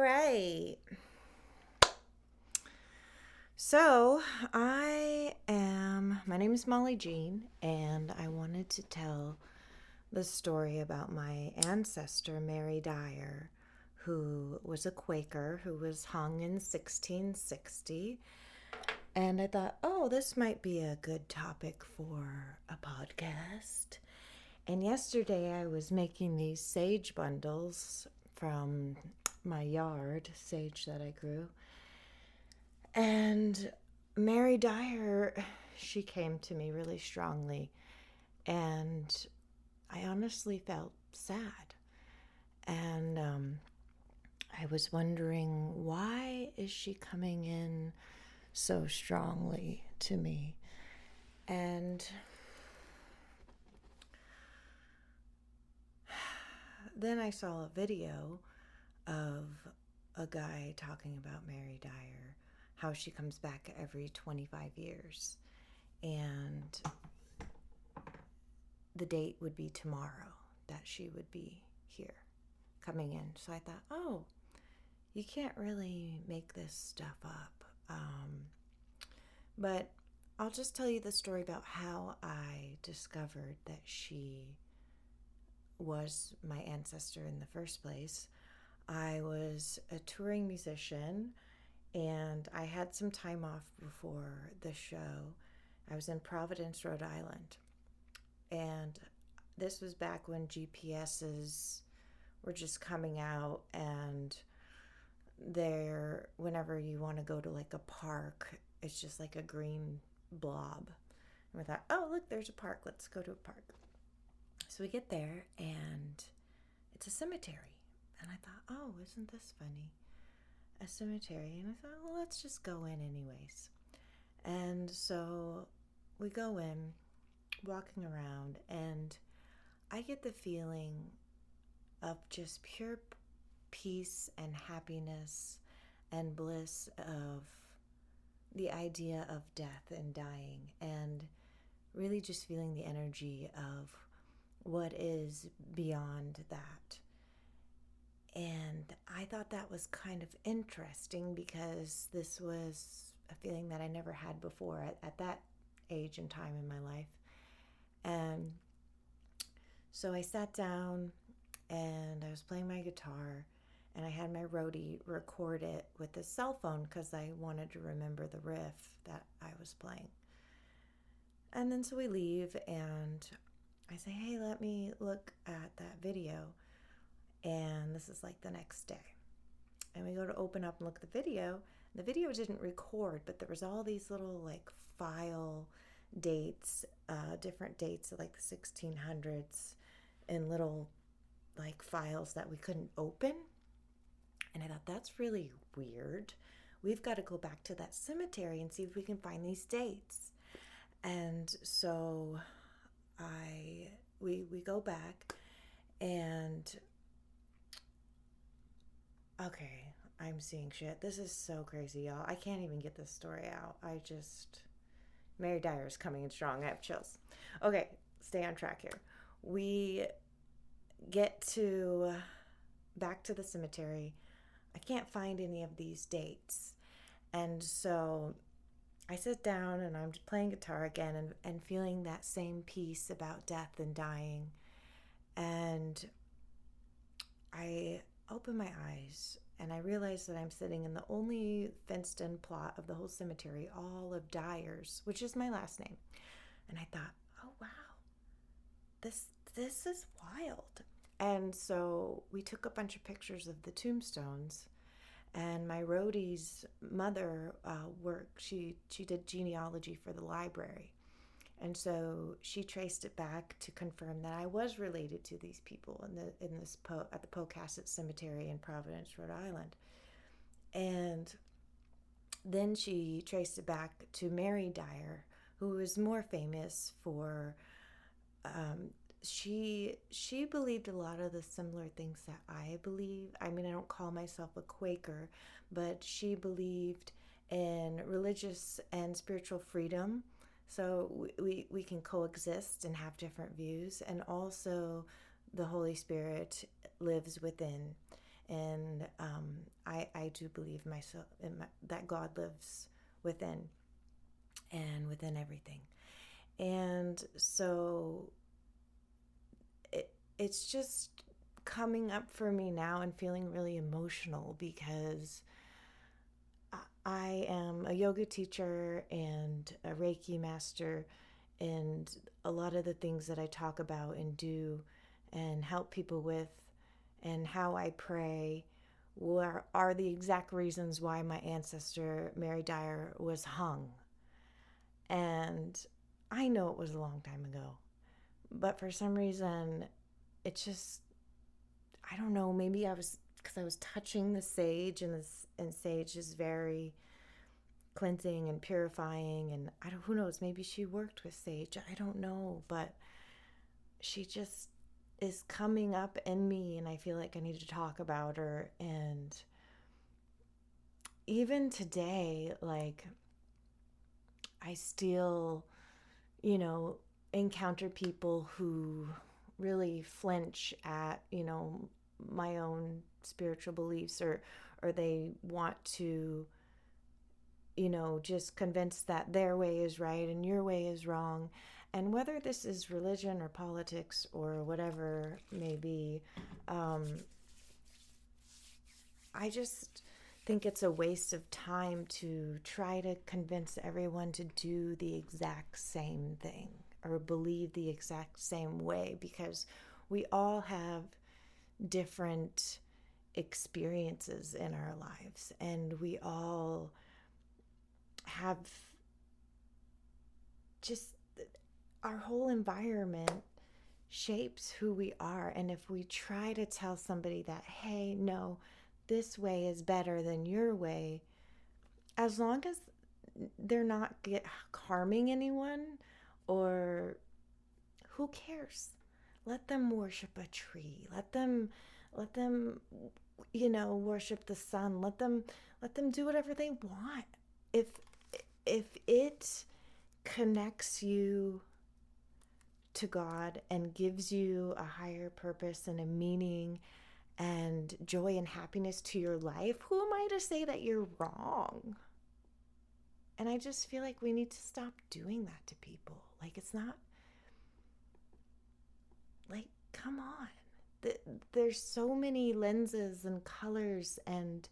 right. So, my name is Molly Jean, and I wanted to tell the story about my ancestor, Mary Dyer, who was a Quaker who was hung in 1660. And I thought, oh, this might be a good topic for a podcast. And yesterday I was making these sage bundles from my yard, sage that I grew. And Mary Dyer, she came to me really strongly. And I honestly felt sad. And I was wondering, why is she coming in so strongly to me? And then I saw a video of a guy talking about Mary Dyer, how she comes back every 25 years. And the date would be tomorrow that she would be here coming in. So I thought, oh, you can't really make this stuff up. But I'll just tell you the story about how I discovered that she was my ancestor in the first place. I was a touring musician, and I had some time off before the show. I was in Providence, Rhode Island, and this was back when GPSs were just coming out, and whenever you want to go to like a park, it's just like a green blob. And we thought, oh, look, there's a park. Let's go to a park. So we get there, and it's a cemetery. And I thought, oh, isn't this funny? A cemetery. And I thought, well, let's just go in anyways. And so we go in, walking around, and I get the feeling of just pure peace and happiness and bliss of the idea of death and dying, and really just feeling the energy of what is beyond that. And I thought that was kind of interesting because this was a feeling that I never had before at that age and time in my life. And so I sat down and I was playing my guitar, and I had my roadie record it with a cell phone because I wanted to remember the riff that I was playing. And then so we leave, and I say, hey, let me look at that video. And this is like the next day. And we go to open up and look at the video. The video didn't record, but there was all these little like file dates, different dates of like the 1600s in little like files that we couldn't open. And I thought, that's really weird. We've got to go back to that cemetery and see if we can find these dates. And so we go back, and okay, I'm seeing shit. This is so crazy, y'all. I can't even get this story out. Mary Dyer is coming in strong. I have chills. Okay, stay on track here. We get back to the cemetery. I can't find any of these dates. And so I sit down and I'm playing guitar again and feeling that same peace about death and dying. And I open my eyes and I realize that I'm sitting in the only fenced-in plot of the whole cemetery, all of Dyers, which is my last name. And I thought, oh, wow, this is wild. And so we took a bunch of pictures of the tombstones, and my roadie's mother she did genealogy for the library. And so she traced it back to confirm that I was related to these people at the Pocasset Cemetery in Providence, Rhode Island. And then she traced it back to Mary Dyer, who was more famous for she believed a lot of the similar things that I believe. I mean, I don't call myself a Quaker, but she believed in religious and spiritual freedom. So we can coexist and have different views. And also the Holy Spirit lives within. And do believe myself that God lives within and within everything. And so it's just coming up for me now and feeling really emotional because I am a yoga teacher and a Reiki master, and a lot of the things that I talk about and do and help people with and how I pray are the exact reasons why my ancestor Mary Dyer was hung. And I know it was a long time ago, but for some reason it's just, I don't know, maybe because I was touching the sage, and sage is very cleansing and purifying, and who knows, maybe she worked with sage, I don't know, but she just is coming up in me, and I feel like I need to talk about her. And even today, like, I still, encounter people who really flinch at, my own spiritual beliefs, or they want to, just convince that their way is right and your way is wrong. And whether this is religion or politics or whatever may be, I just think it's a waste of time to try to convince everyone to do the exact same thing or believe the exact same way, because we all have different experiences in our lives, and we all have just, our whole environment shapes who we are. And if we try to tell somebody that, hey, no, this way is better than your way, as long as they're not harming anyone, or who cares? Let them worship a tree. Let them worship the sun. Let them do whatever they want. If it connects you to God and gives you a higher purpose and a meaning and joy and happiness to your life, who am I to say that you're wrong? And I just feel like we need to stop doing that to people. Like, it's not, like, come on. There's so many lenses and colors and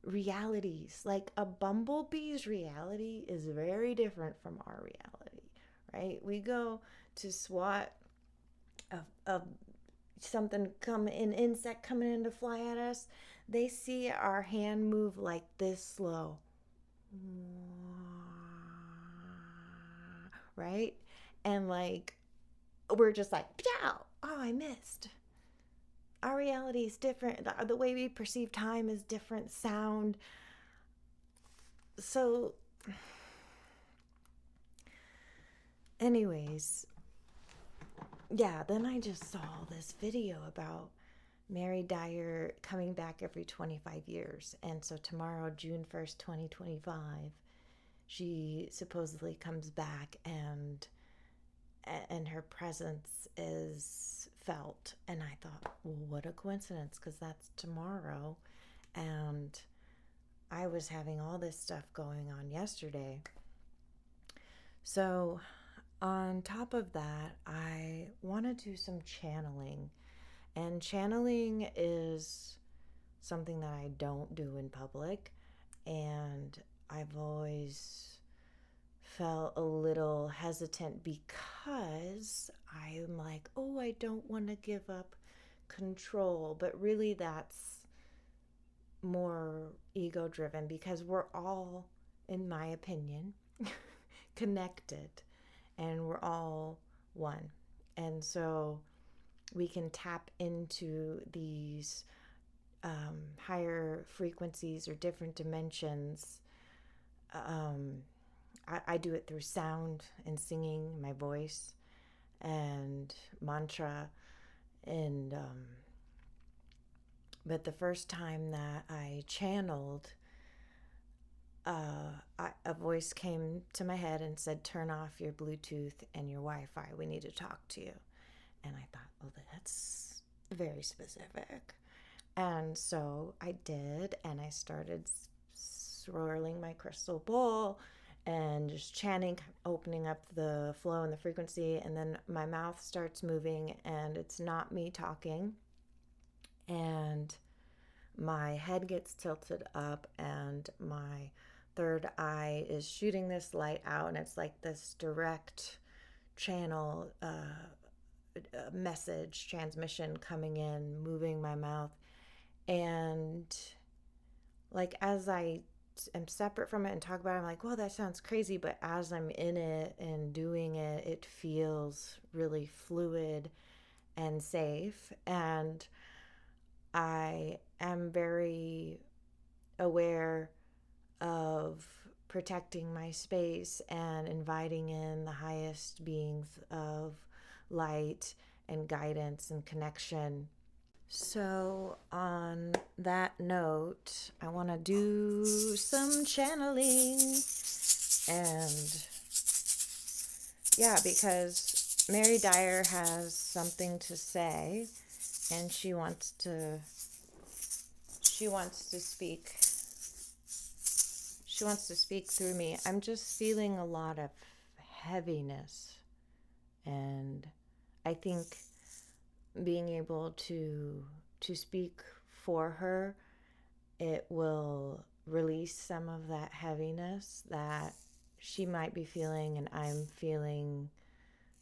realities. Like, a bumblebee's reality is very different from our reality, right? We go to swat a something an insect coming in to fly at us. They see our hand move like this slow, right? And like, we're just like, pow! Oh, I missed. Our reality is different. The way we perceive time is different. Sound. So, anyways, yeah, then I just saw this video about Mary Dyer coming back every 25 years. And so tomorrow, June 1st, 2025, she supposedly comes back, and her presence is felt. And I thought, well, what a coincidence, because that's tomorrow. And I was having all this stuff going on yesterday. So on top of that, I want to do some channeling. And channeling is something that I don't do in public. And I've always felt a little hesitant because I'm like, oh, I don't want to give up control. But really, that's more ego driven, because we're all, in my opinion, connected, and we're all one. And so we can tap into these higher frequencies or different dimensions. I do it through sound and singing, my voice, and mantra. And but the first time that I channeled, a voice came to my head and said, turn off your Bluetooth and your Wi-Fi. We need to talk to you. And I thought, well, that's very specific. And so I did, and I started swirling my crystal bowl and just chanting, opening up the flow and the frequency. And then my mouth starts moving, and it's not me talking. And my head gets tilted up, and my third eye is shooting this light out, and it's like this direct channel message transmission coming in, moving my mouth. And like as I am separate from it and talk about it, I'm like, well, that sounds crazy. But as I'm in it and doing it, it feels really fluid and safe. And I am very aware of protecting my space and inviting in the highest beings of light and guidance and connection. So, on that note, I want to do some channeling. And yeah, because Mary Dyer has something to say, and she wants to speak. She wants to speak through me. I'm just feeling a lot of heaviness, and I think being able to speak for her, it will release some of that heaviness that she might be feeling and I'm feeling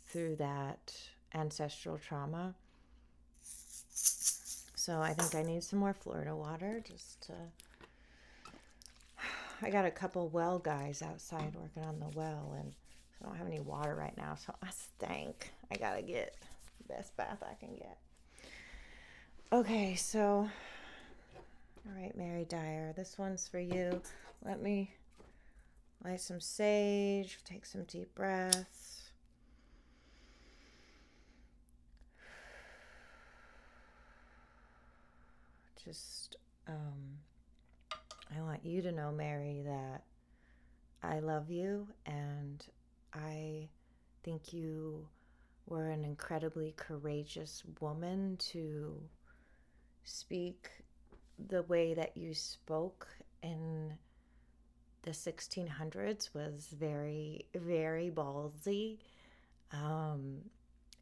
through that ancestral trauma. So I think I need some more Florida water just to... I got a couple well guys outside working on the well, and I don't have any water right now, so I stink. I gotta get the best bath I can get. Okay, so, all right, Mary Dyer, this one's for you. Let me light some sage, take some deep breaths. Just, I want you to know, Mary, that I love you, and I think you were an incredibly courageous woman to speak the way that you spoke in the 1600s. Was very, very ballsy.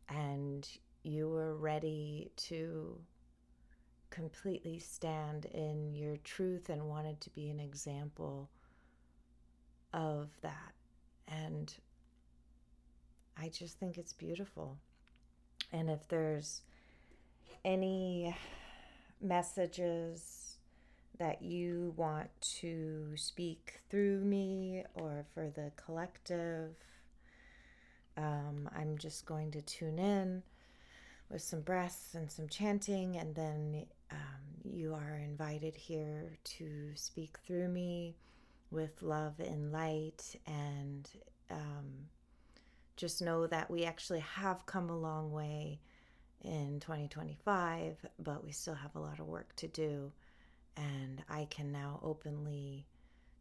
And you were ready to completely stand in your truth and wanted to be an example of that. And I just think it's beautiful. And if there's any messages that you want to speak through me or for the collective, I'm just going to tune in with some breaths and some chanting, and then you are invited here to speak through me with love and light. And just know that we actually have come a long way in 2025, but we still have a lot of work to do. And I can now openly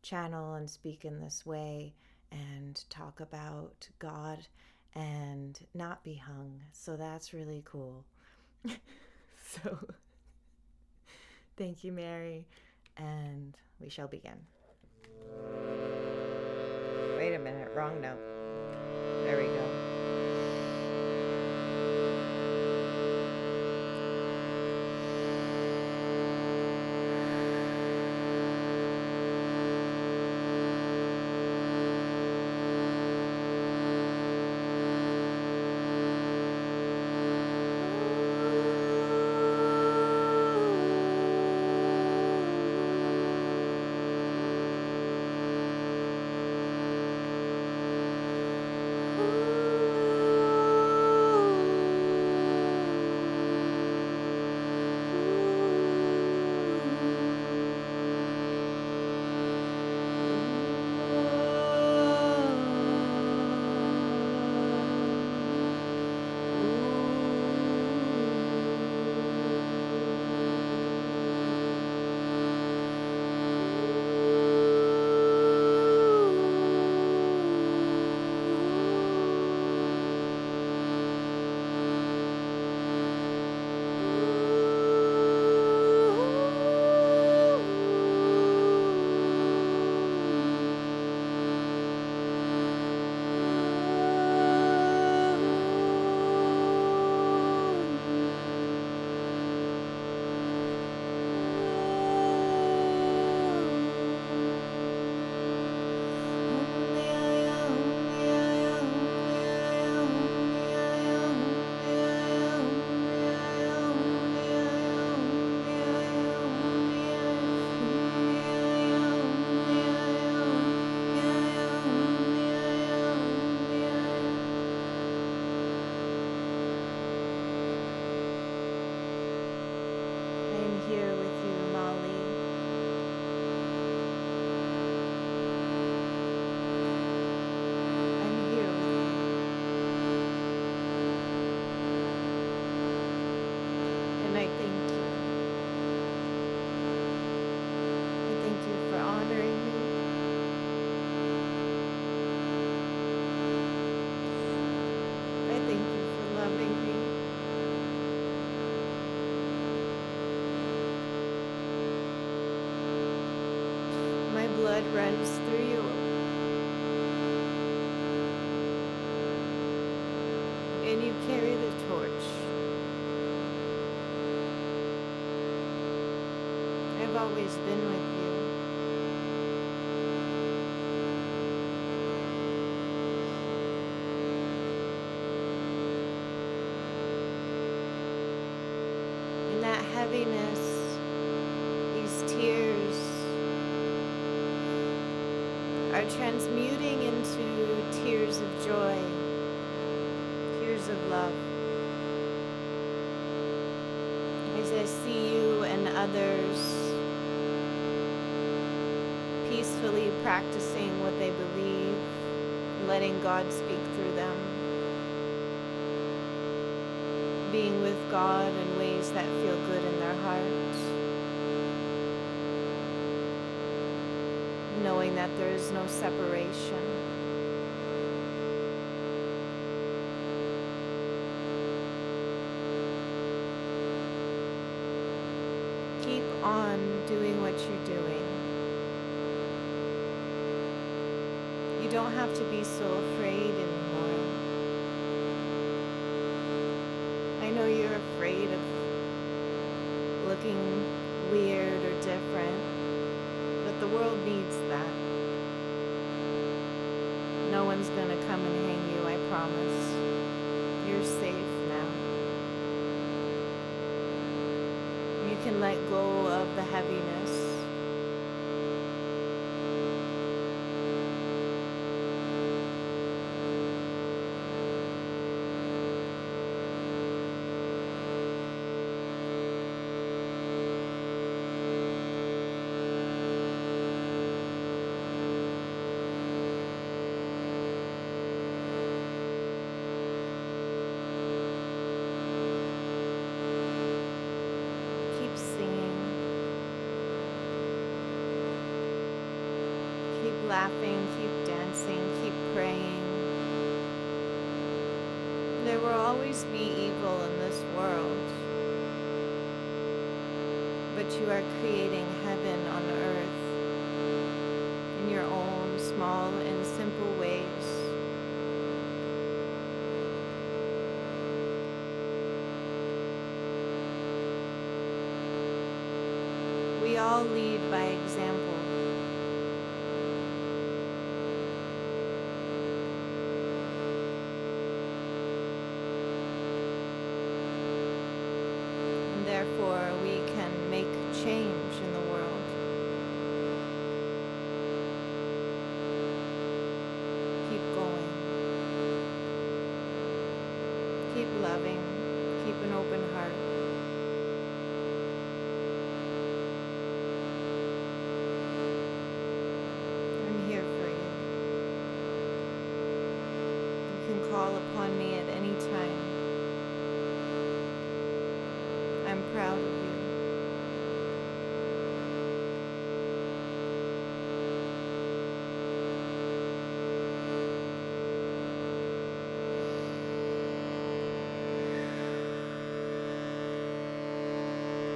channel and speak in this way and talk about God and not be hung. So that's really cool. So thank you, Mary, and we shall begin. Wait a minute, wrong note. There we go. Ooh. blood runs through you. And you carry the torch. I've always been with you. And that heaviness, these tears, are transmuting into tears of joy, tears of love. As I see you and others peacefully practicing what they believe, letting God speak through them, being with God in ways that feel good in their hearts, knowing that there is no separation. Keep on doing what you're doing. You don't have to be so afraid anymore. I know you're afraid of looking weird or different, but the world needs that. No one's gonna come and hang you, I promise. You're safe now. You can let go of the heaviness. Laughing, keep dancing, keep praying. There will always be evil in this world, but you are creating heaven on earth in your own small and simple ways. We all lead by example. Therefore, we can make change in the world. Keep going. Keep loving. Keep an open heart. I'm here for you. You can call upon me at any time. I'm proud of you.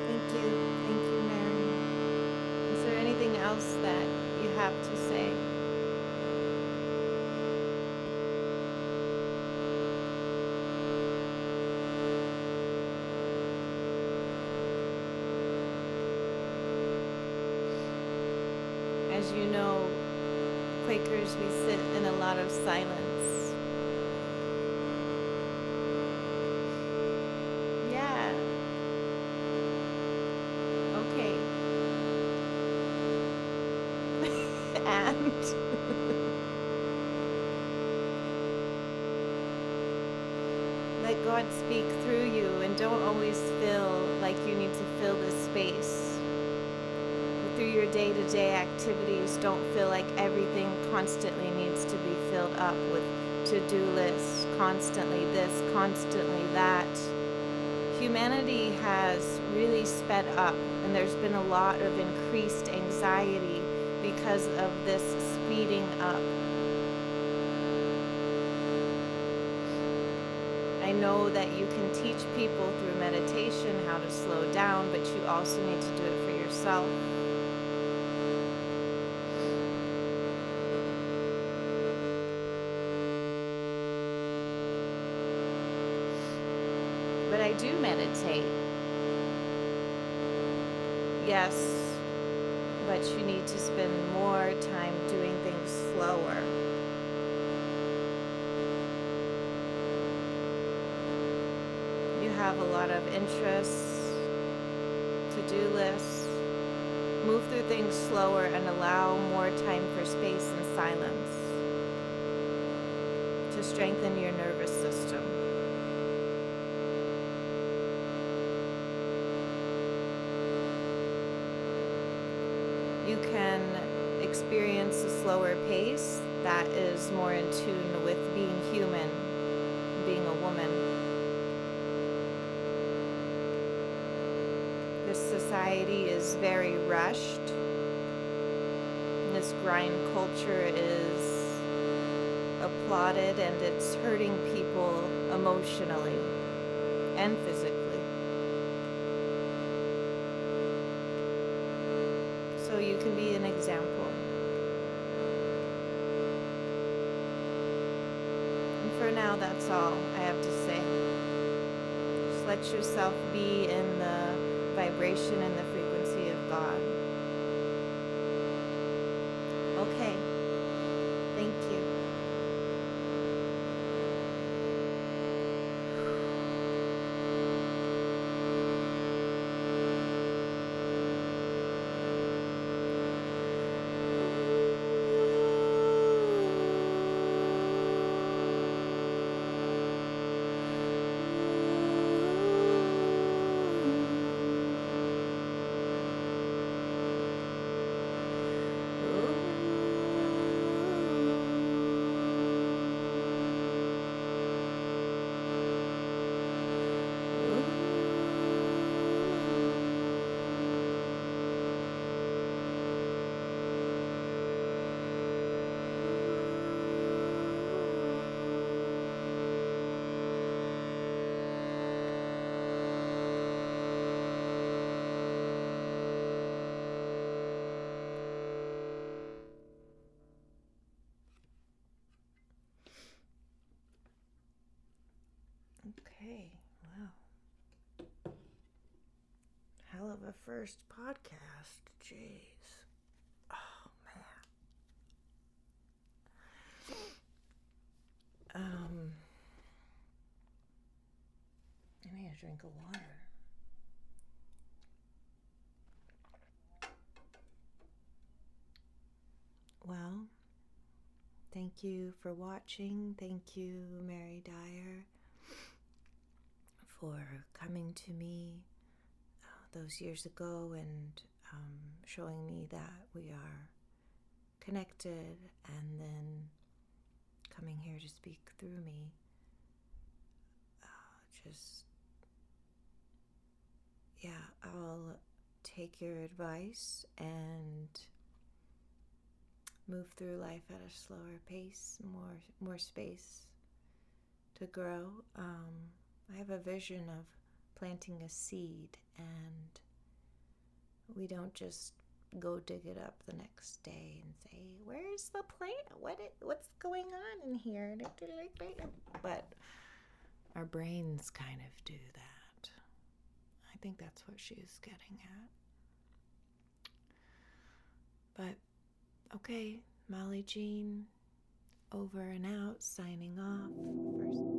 Thank you, Mary. Is there anything else that you have to say? As you know, Quakers, we sit in a lot of silence. Yeah. Okay. And let God speak through you, and don't always feel like you need to fill this space. Through your day-to-day activities, don't feel like everything constantly needs to be filled up with to-do lists, constantly this, constantly that. Humanity has really sped up, and there's been a lot of increased anxiety because of this speeding up. I know that you can teach people through meditation how to slow down, but you also need to do it for yourself. I do meditate. Yes, but you need to spend more time doing things slower. You have a lot of interests, to-do lists. Move through things slower and allow more time for space and silence to strengthen your nervous system. You can experience a slower pace that is more in tune with being human, being a woman. This society is very rushed. This grind culture is applauded, and it's hurting people emotionally and physically. So you can be an example. And for now, that's all I have to say. Just let yourself be in the vibration and the frequency of God. Okay. Thank you. Okay, wow. Hell of a first podcast. Jeez. Oh, man. I need a drink of water. Well, thank you for watching. Thank you, Mary Dyer, for coming to me those years ago and showing me that we are connected, and then coming here to speak through me. I'll take your advice and move through life at a slower pace, more space to grow. I have a vision of planting a seed, and we don't just go dig it up the next day and say, "Where's the plant? What's going on in here?" But our brains kind of do that. I think that's what she's getting at. But okay, Molly Jean, over and out, signing off.